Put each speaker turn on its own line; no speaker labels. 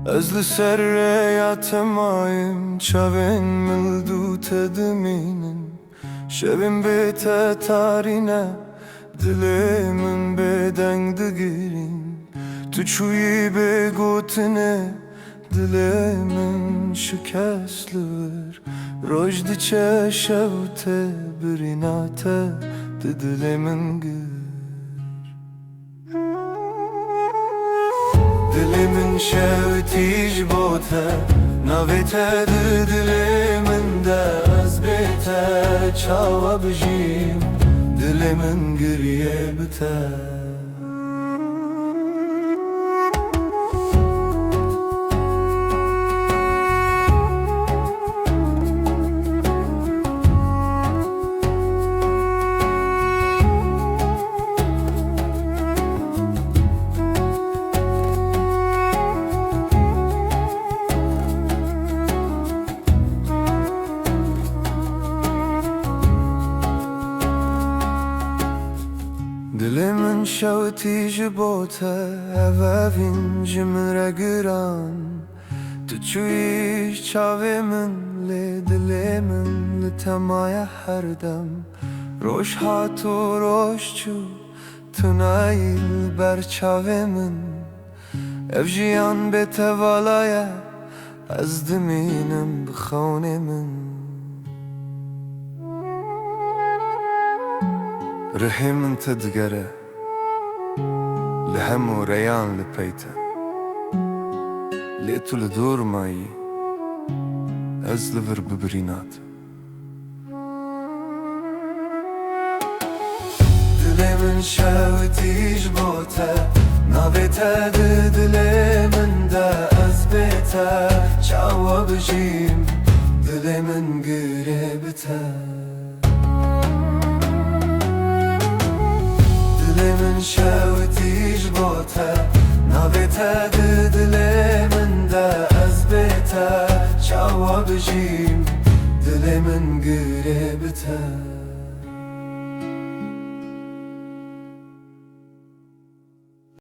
Ezli serreya temayim çavên mildu tedimînin. Şevim bête tarîne dilê min bêdeng digirîn. Tu çûyî bêgotinê dilê min şikest li wir. Roj diçe şev tê birîna te di dilê min gir. Dilê min şewtî ji bo te, navê te di dilê min de. Ez bê te çawa bijîm, dilê min giriye bite. Dilê min şewtî ji bo te, hevevîn ji min re giran. Tu çûyî çavê min lê dilê min li temaya her dem. Roj hat û roj çû tu nayî li ber çavê min. Ev jiyan bê tevala ye, ez dimînim bi xewnê min. Rihê min te digere, li hemû reyan li pey te. Lê tu li dor mayî, ez li vir bibirîna te. Dilê min şewtî ji bo te, navê te di dilê min de. Ez bê te çawa bijîm, dilê min girê bite. Dilê min şewtî ji bo te, navê te di dilê min de. Ez bê te çawa bijîm, dilê min girê bite.